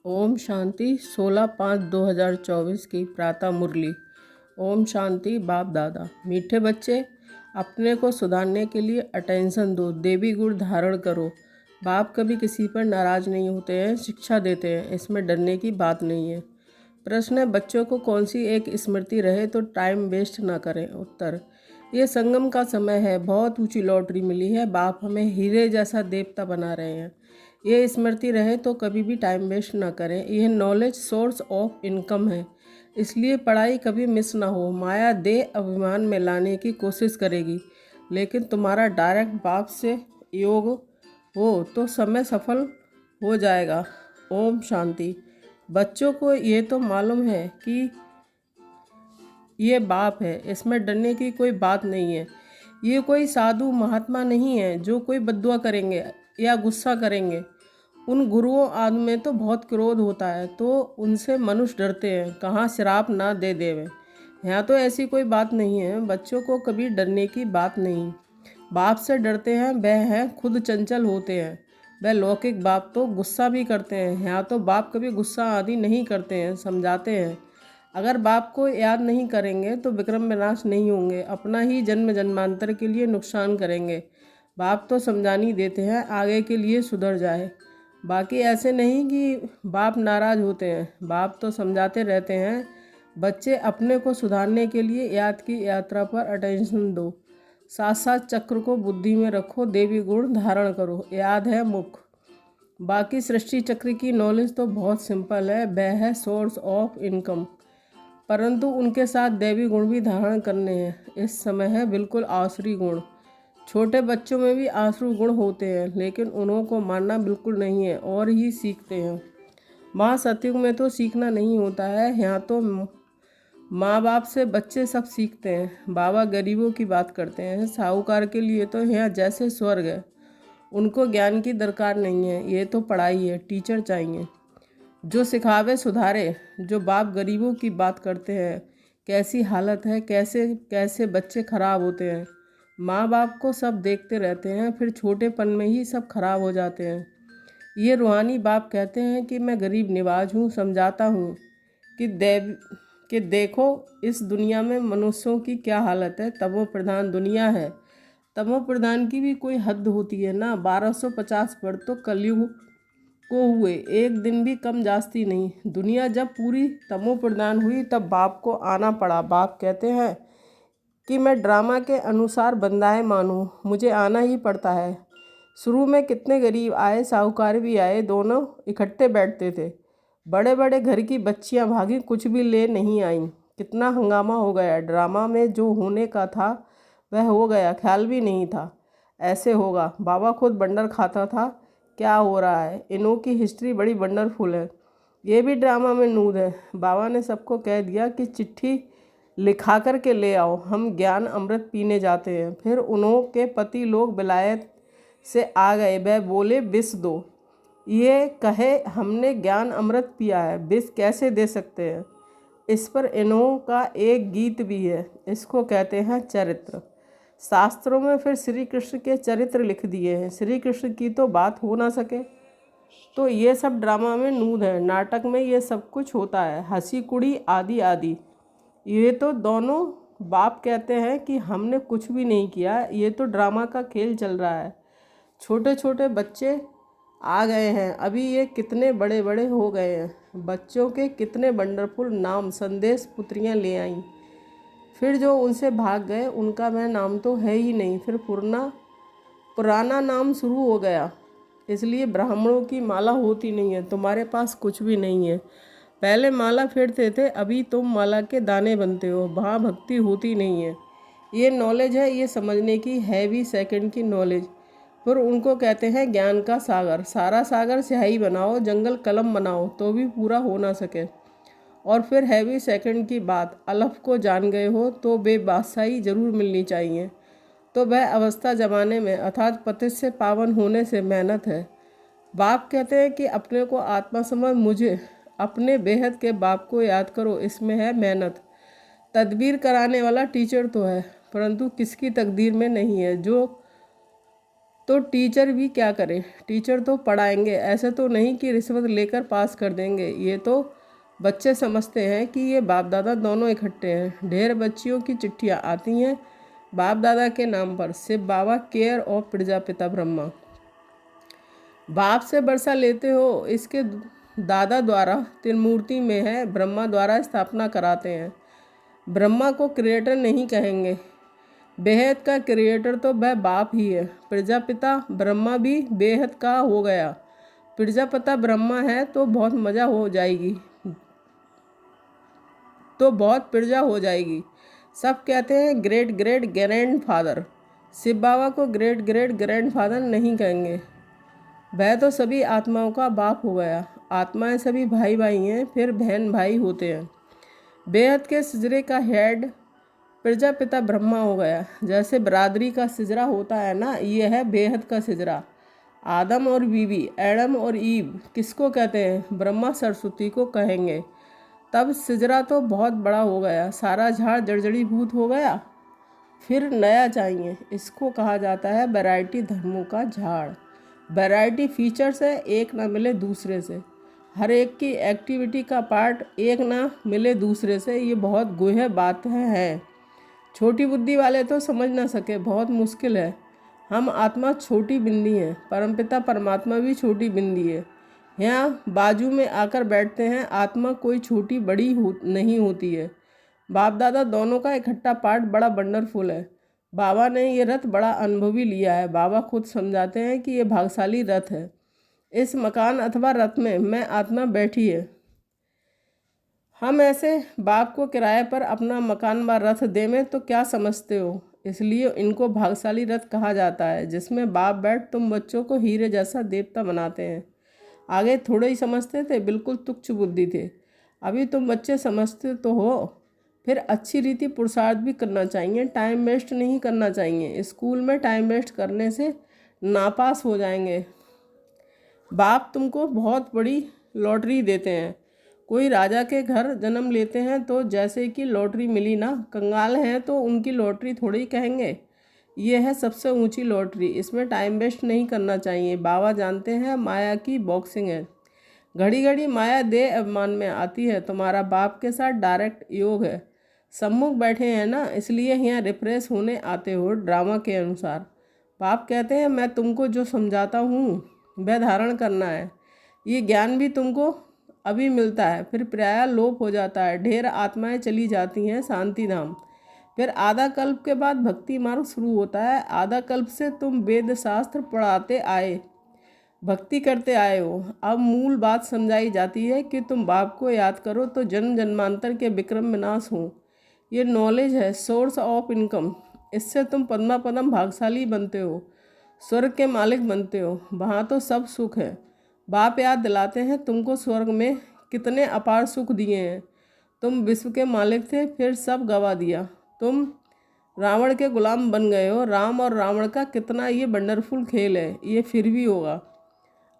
ओम शांति 16/5/2024 की प्रातः मुरली। ओम शांति। बाप दादा, मीठे बच्चे, अपने को सुधारने के लिए अटेंशन दो, देवी गुण धारण करो। बाप कभी किसी पर नाराज नहीं होते हैं, शिक्षा देते हैं, इसमें डरने की बात नहीं है। प्रश्न है, बच्चों को कौन सी एक स्मृति रहे तो टाइम वेस्ट ना करें। उत्तर, ये संगम का समय है, बहुत ऊंची लॉटरी मिली है, बाप हमें हीरे जैसा देवता बना रहे हैं। ये स्मृति रहे तो कभी भी टाइम वेस्ट ना करें। यह नॉलेज सोर्स ऑफ इनकम है, इसलिए पढ़ाई कभी मिस ना हो। माया देह अभिमान में लाने की कोशिश करेगी, लेकिन तुम्हारा डायरेक्ट बाप से योग हो तो समय सफल हो जाएगा। ओम शांति। बच्चों को ये तो मालूम है कि ये बाप है, इसमें डरने की कोई बात नहीं है। ये कोई साधु महात्मा नहीं है जो कोई बद्दुआ करेंगे या गुस्सा करेंगे। उन गुरुओं आदि में तो बहुत क्रोध होता है, तो उनसे मनुष्य डरते हैं, कहाँ श्राप ना दे देवे। यहाँ तो ऐसी कोई बात नहीं है, बच्चों को कभी डरने की बात नहीं। बाप से डरते हैं वह हैं खुद चंचल होते हैं। वह लौकिक बाप तो गुस्सा भी करते हैं, यहाँ तो बाप कभी गुस्सा आदि नहीं करते हैं, समझाते हैं। अगर बाप को याद नहीं करेंगे तो विक्रम विनाश नहीं होंगे, अपना ही जन्म जन्मांतर के लिए नुकसान करेंगे। बाप तो समझानी देते हैं आगे के लिए सुधर जाए। बाकी ऐसे नहीं कि बाप नाराज़ होते हैं, बाप तो समझाते रहते हैं। बच्चे अपने को सुधारने के लिए याद की यात्रा पर अटेंशन दो, साथ साथ चक्र को बुद्धि में रखो, देवी गुण धारण करो, याद है मुख। बाकी सृष्टि चक्र की नॉलेज तो बहुत सिंपल है, वह है सोर्स ऑफ इनकम, परंतु उनके साथ देवी गुण भी धारण करने हैं। इस समय है बिल्कुल आसुरी गुण। छोटे बच्चों में भी आसुरी गुण होते हैं, लेकिन उन्हों को मानना बिल्कुल नहीं है और ही सीखते हैं। माँ सतयुग में तो सीखना नहीं होता है, यहाँ तो माँ बाप से बच्चे सब सीखते हैं। बाबा गरीबों की बात करते हैं, साहूकार के लिए तो यहाँ जैसे स्वर्ग है। उनको ज्ञान की दरकार नहीं है, ये तो पढ़ाई है, टीचर चाहिए जो सिखावे सुधारे। जो बाप गरीबों की बात करते हैं, कैसी हालत है, कैसे कैसे बच्चे खराब होते हैं। माँ बाप को सब देखते रहते हैं, फिर छोटेपन में ही सब खराब हो जाते हैं। ये रूहानी बाप कहते हैं कि मैं गरीब निवाज हूँ, समझाता हूँ कि देखो इस दुनिया में मनुष्यों की क्या हालत है। तमो प्रधान दुनिया है, तमो प्रधान की भी कोई हद होती है ना। 1250 पर तो कलयुग को हुए, एक दिन भी कम जास्ती नहीं। दुनिया जब पूरी तमो प्रधान हुई तब बाप को आना पड़ा। बाप कहते हैं कि मैं ड्रामा के अनुसार बंदाए मानूं, मुझे आना ही पड़ता है। शुरू में कितने गरीब आए, साहूकार भी आए, दोनों इकट्ठे बैठते थे। बड़े बड़े घर की बच्चियां भागी, कुछ भी ले नहीं आईं। कितना हंगामा हो गया। ड्रामा में जो होने का था वह हो गया, ख्याल भी नहीं था ऐसे होगा। बाबा खुद बंडर खाता था। क्या हो रहा है, इनों की हिस्ट्री बड़ी वंडरफुल है। ये भी ड्रामा में नूद है। बाबा ने सबको कह दिया कि चिट्ठी लिखा कर के ले आओ, हम ज्ञान अमृत पीने जाते हैं। फिर उन्हों के पति लोग विलायत से आ गए, वह बोले विष दो। ये कहे हमने ज्ञान अमृत पिया है, विष कैसे दे सकते हैं। इस पर इन्हों का एक गीत भी है, इसको कहते हैं चरित्र। शास्त्रों में फिर श्री कृष्ण के चरित्र लिख दिए हैं, श्री कृष्ण की तो बात हो ना सके। तो ये सब ड्रामा में नूद है, नाटक में ये सब कुछ होता है, हंसी कुड़ी आदि आदि। ये तो दोनों बाप कहते हैं कि हमने कुछ भी नहीं किया, ये तो ड्रामा का खेल चल रहा है। छोटे छोटे बच्चे आ गए हैं, अभी ये कितने बड़े बड़े हो गए हैं। बच्चों के कितने वंडरफुल नाम संदेश पुत्रियां ले आईं। फिर जो उनसे भाग गए उनका वह नाम तो है ही नहीं, फिर पुराना नाम शुरू हो गया। इसलिए ब्राह्मणों की माला होती नहीं है, तुम्हारे पास कुछ भी नहीं है। पहले माला फेरते थे, अभी तुम माला के दाने बनते हो, वहाँ भक्ति होती नहीं है। ये नॉलेज है, ये समझने की है भी सेकंड की नॉलेज। फिर उनको कहते हैं ज्ञान का सागर। सारा सागर स्याही बनाओ, जंगल कलम बनाओ तो भी पूरा हो ना सके। और फिर है भी सेकंड की बात, अलफ को जान गए हो तो बेबादशाही जरूर मिलनी चाहिए। तो वह अवस्था जमाने में अर्थात पतित से पावन होने से मेहनत है। बाप कहते हैं कि अपने को आत्मा समझ मुझे अपने बेहद के बाप को याद करो, इसमें है मेहनत। तदबीर कराने वाला टीचर तो है, परंतु किसकी तकदीर में नहीं है। जो तो टीचर भी क्या करे, टीचर तो पढ़ाएंगे, ऐसे तो नहीं कि रिश्वत लेकर पास कर देंगे। ये तो बच्चे समझते हैं कि ये बाप दादा दोनों इकट्ठे हैं। ढेर बच्चियों की चिट्ठियाँ आती हैं बाप दादा के नाम पर। शिव बाबा केयर ऑफ प्रजापिता ब्रह्मा। बाप से वर्षा लेते हो, इसके दादा द्वारा त्रिमूर्ति में है, ब्रह्मा द्वारा स्थापना कराते हैं। ब्रह्मा को क्रिएटर नहीं कहेंगे, बेहद का क्रिएटर तो वह बाप ही है। प्रजापिता ब्रह्मा भी बेहद का हो गया। प्रजापिता ब्रह्मा है तो बहुत मज़ा हो जाएगी, तो बहुत प्रजा हो जाएगी। सब कहते हैं great great grandfather. Shiv Baba को ग्रेट ग्रेट ग्रैंड फादर नहीं कहेंगे, वह तो सभी आत्माओं का बाप हो गया। आत्माएं सभी भाई भाई हैं, फिर बहन भाई होते हैं। बेहद के सिजरे का हेड प्रजापिता ब्रह्मा हो गया। जैसे बरादरी का सिजरा होता है ना, ये है बेहद का सिजरा। आदम और बीवी, एडम और ईव किसको कहते हैं? ब्रह्मा सरस्वती को कहेंगे। तब सिजरा तो बहुत बड़ा हो गया, सारा झाड़ जर्जरीभूत हो गया, फिर नया चाहिए। इसको कहा जाता है वैरायटी धर्मों का झाड़। वैरायटी फीचर्स है, एक ना मिले दूसरे से। हर एक की एक्टिविटी का पार्ट एक ना मिले दूसरे से, ये बहुत गुह्य बात है। छोटी बुद्धि वाले तो समझ ना सके, बहुत मुश्किल है। हम आत्मा छोटी बिंदी है, परमपिता परमात्मा भी छोटी बिंदी है। यहाँ बाजू में आकर बैठते हैं। आत्मा कोई छोटी बड़ी नहीं होती है। बाप दादा दोनों का इकट्ठा पार्ट बड़ा वंडरफुल है। बाबा ने ये रथ बड़ा अनुभवी लिया है। बाबा खुद समझाते हैं कि ये भाग्यशाली रथ है। इस मकान अथवा रथ में मैं आत्मा बैठी है। हम ऐसे बाप को किराए पर अपना मकान व रथ देवें तो क्या समझते हो? इसलिए इनको भाग्यशाली रथ कहा जाता है, जिसमें बाप बैठ तुम बच्चों को हीरे जैसा देवता बनाते हैं। आगे थोड़े ही समझते थे, बिल्कुल तुच्छ बुद्धि थे। अभी तुम बच्चे समझते तो हो। फिर अच्छी रीति पुरुषार्थ भी करना चाहिए, टाइम वेस्ट नहीं करना चाहिए। स्कूल में टाइम वेस्ट करने से नापास हो जाएंगे। बाप तुमको बहुत बड़ी लॉटरी देते हैं। कोई राजा के घर जन्म लेते हैं तो जैसे कि लॉटरी मिली ना, कंगाल हैं तो उनकी लॉटरी थोड़ी कहेंगे। ये है सबसे ऊंची लॉटरी, इसमें टाइम वेस्ट नहीं करना चाहिए। बाबा जानते हैं माया की बॉक्सिंग है। घड़ी घड़ी माया दे अभिमान में आती है। तुम्हारा बाप के साथ डायरेक्ट योग है। सम्मुख बैठे हैं ना, इसलिए यहाँ रिफ्रेश होने आते हो ड्रामा के अनुसार। बाप कहते हैं मैं तुमको जो समझाता हूँ वह धारण करना है। ये ज्ञान भी तुमको अभी मिलता है, फिर प्रायः लोप हो जाता है। ढेर आत्माएं चली जाती हैं शांति धाम। फिर आधा कल्प के बाद भक्ति मार्ग शुरू होता है। आधा कल्प से तुम वेद शास्त्र पढ़ाते आए, भक्ति करते आए हो। अब मूल बात समझाई जाती है कि तुम बाप को याद करो तो जन्म जन्मांतर के विक्रम विनाश हो। ये नॉलेज है, सोर्स ऑफ इनकम। इससे तुम पद्मा पदम भाग्यशाली बनते हो, स्वर्ग के मालिक बनते हो। वहाँ तो सब सुख है। बाप याद दिलाते हैं तुमको स्वर्ग में कितने अपार सुख दिए हैं। तुम विश्व के मालिक थे, फिर सब गवा दिया। तुम रावण के गुलाम बन गए हो। राम और रावण का कितना ये वंडरफुल खेल है, ये फिर भी होगा।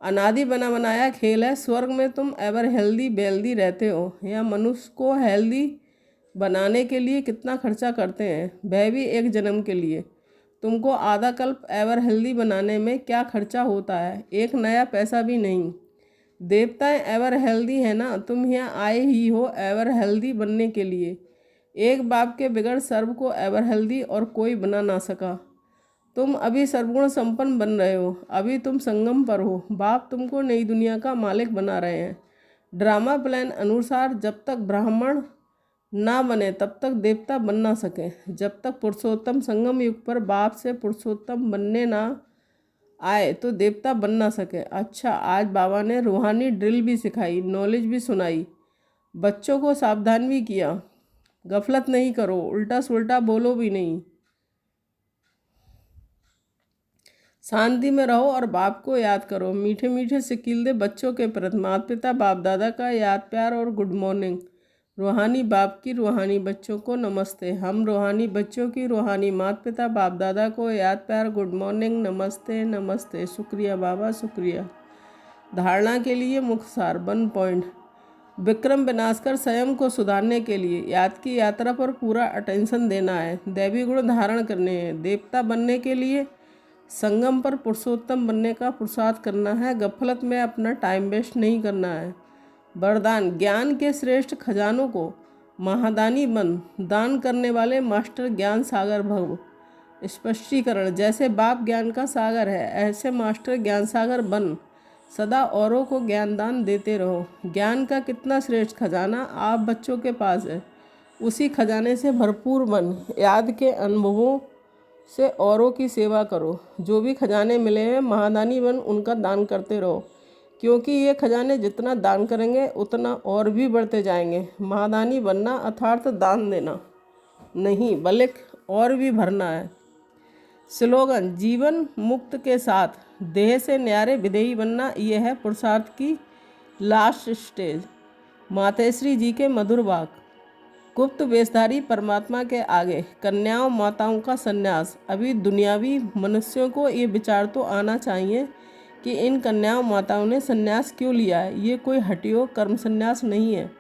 अनादि बना बनाया खेल है। स्वर्ग में तुम एवर हेल्दी वेल्दी रहते हो। यहाँ मनुष्य को हेल्दी बनाने के लिए कितना खर्चा करते हैं, वह भी एक जन्म के लिए। तुमको आधा कल्प एवर हेल्दी बनाने में क्या खर्चा होता है? एक नया पैसा भी नहीं। देवताएं एवर हेल्दी है ना, तुम यहाँ आए ही हो एवर हेल्दी बनने के लिए। एक बाप के बिगड़ सर्व को एवर हेल्दी और कोई बना ना सका। तुम अभी सर्वगुण संपन्न बन रहे हो, अभी तुम संगम पर हो। बाप तुमको नई दुनिया का मालिक बना रहे हैं। ड्रामा प्लान अनुसार जब तक ब्राह्मण ना बने तब तक देवता बन ना सके। जब तक पुरुषोत्तम संगम युग पर बाप से पुरुषोत्तम बनने ना आए तो देवता बन ना सके। अच्छा, आज बाबा ने रूहानी ड्रिल भी सिखाई, नॉलेज भी सुनाई, बच्चों को सावधान भी किया। गफलत नहीं करो, उल्टा सुल्टा बोलो भी नहीं, शांति में रहो और बाप को याद करो। मीठे मीठे सिकील दे बच्चों के प्रति माता पिता बाप दादा का याद प्यार और गुड मॉर्निंग। रूहानी बाप की रूहानी बच्चों को नमस्ते। हम रूहानी बच्चों की रूहानी माता पिता बाप दादा को याद प्यार गुड मॉर्निंग, नमस्ते नमस्ते। शुक्रिया बाबा, शुक्रिया। धारणा के लिए मुख्य सार 1 पॉइंट। विक्रम विनाश कर स्वयं को सुधारने के लिए याद की यात्रा पर पूरा अटेंशन देना है। दैवी गुण धारण करने हैं। देवता बनने के लिए संगम पर पुरुषोत्तम बनने का पुरुषार्थ करना है, गफलत में अपना टाइम वेस्ट नहीं करना है। वरदान, ज्ञान के श्रेष्ठ खजानों को महादानी बन, दान करने वाले मास्टर ज्ञान सागर भव। स्पष्टीकरण, जैसे बाप ज्ञान का सागर है, ऐसे मास्टर ज्ञान सागर बन, सदा औरों को ज्ञान दान देते रहो। ज्ञान का कितना श्रेष्ठ खजाना आप बच्चों के पास है, उसी खजाने से भरपूर बन, याद के अनुभवों से औरों की सेवा करो। जो भी खजाने मिले हैं महादानी बन, उनका दान करते रहो, क्योंकि ये खजाने जितना दान करेंगे उतना और भी बढ़ते जाएंगे। महादानी बनना अर्थात दान देना नहीं, बल्कि और भी भरना है। स्लोगन, जीवन मुक्त के साथ देह से न्यारे विदेही बनना, यह है पुरुषार्थ की लास्ट स्टेज। मातेश्री जी के मधुर वाक, गुप्त वेशधारी परमात्मा के आगे कन्याओं माताओं का संन्यास। अभी दुनियावी मनुष्यों को ये विचार तो आना चाहिए कि इन कन्याओं माताओं ने संन्यास क्यों लिया है। ये कोई हठयोग कर्म संन्यास नहीं है,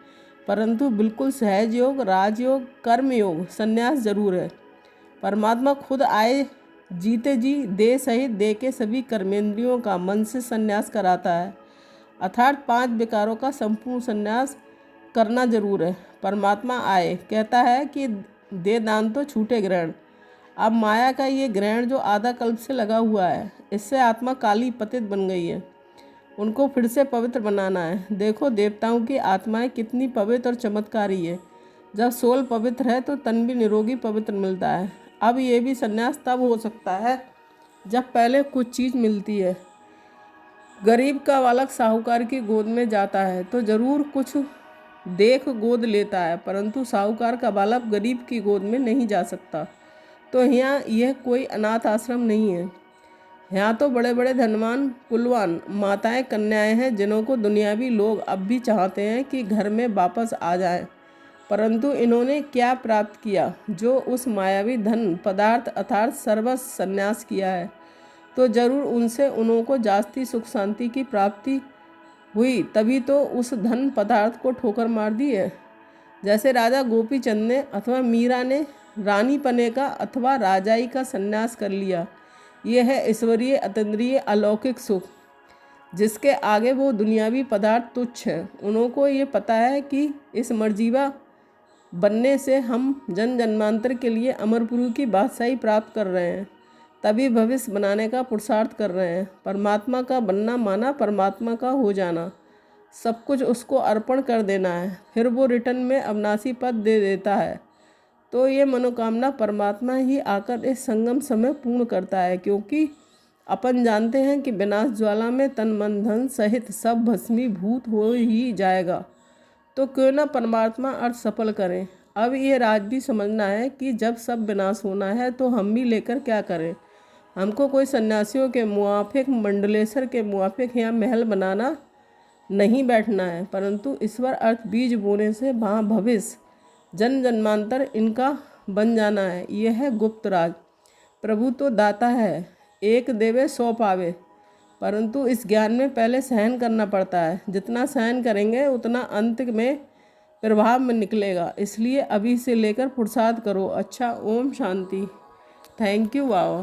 परंतु बिल्कुल सहज योग, राजयोग, कर्म योग संन्यास जरूर है। परमात्मा खुद आए जीते जी देह सहित देह के सभी कर्मेंद्रियों का मन से संन्यास कराता है, अर्थात 5 विकारों का संपूर्ण संन्यास करना जरूर है। परमात्मा आए, कहता है कि दे दान तो छूटे ग्रहण। अब माया का ये ग्रहण जो आधा कल्प से लगा हुआ है, इससे आत्मा काली पतित बन गई है, उनको फिर से पवित्र बनाना है। देखो देवताओं की आत्माएं कितनी पवित्र और चमत्कारी है। जब सोल पवित्र है तो तन भी निरोगी पवित्र मिलता है। अब ये भी संन्यास तब हो सकता है जब पहले कुछ चीज़ मिलती है। गरीब का बालक साहूकार की गोद में जाता है तो ज़रूर कुछ देख गोद लेता है, परंतु साहूकार का बालक गरीब की गोद में नहीं जा सकता। तो यहाँ यह कोई अनाथ आश्रम नहीं है, यहाँ तो बड़े बड़े धनवान कुलवान माताएं कन्याएं हैं, जिन्हों को दुनियावी लोग अब भी चाहते हैं कि घर में वापस आ जाएं। परंतु इन्होंने क्या प्राप्त किया? जो उस मायावी धन पदार्थ अर्थात सर्वस्व संन्यास किया है, तो जरूर उनसे उन्हों को जास्ती सुख शांति की प्राप्ति हुई, तभी तो उस धन पदार्थ को ठोकर मार दी है। जैसे राजा गोपी चंद ने अथवा मीरा ने रानी पने का अथवा राजाई का संन्यास कर लिया। यह है ईश्वरीय अतीन्द्रिय अलौकिक सुख, जिसके आगे वो दुनियावी पदार्थ तुच्छ है। उन्हों को ये पता है कि इस मर्जीवा बनने से हम जन जन्मांतर के लिए अमरपुरी की बादशाही प्राप्त कर रहे हैं, तभी भविष्य बनाने का पुरुषार्थ कर रहे हैं। परमात्मा का बनना माना परमात्मा का हो जाना, सब कुछ उसको अर्पण कर देना है, फिर वो रिटर्न में अविनाशी पद दे देता है। तो ये मनोकामना परमात्मा ही आकर इस संगम समय पूर्ण करता है, क्योंकि अपन जानते हैं कि विनाश ज्वाला में तन मन धन सहित सब भस्मीभूत हो ही जाएगा। तो क्यों न परमात्मा अर्थ सफल करें। अब ये राज भी समझना है कि जब सब विनाश होना है तो हम भी लेकर क्या करें। हमको कोई सन्यासियों के मुआफिक, मंडलेश्वर के मुआफिक यहाँ महल बनाना नहीं बैठना है, परंतु ईश्वर अर्थ बीज बोने से वहाँ भविष्य जन जन्मांतर इनका बन जाना है। यह है गुप्त राज। प्रभु तो दाता है, एक देवे 100 पावे, परंतु इस ज्ञान में पहले सहन करना पड़ता है। जितना सहन करेंगे उतना अंत में प्रभाव में निकलेगा। इसलिए अभी से लेकर पुरुषार्थ करो। अच्छा, ओम शांति। Thank you. वाह।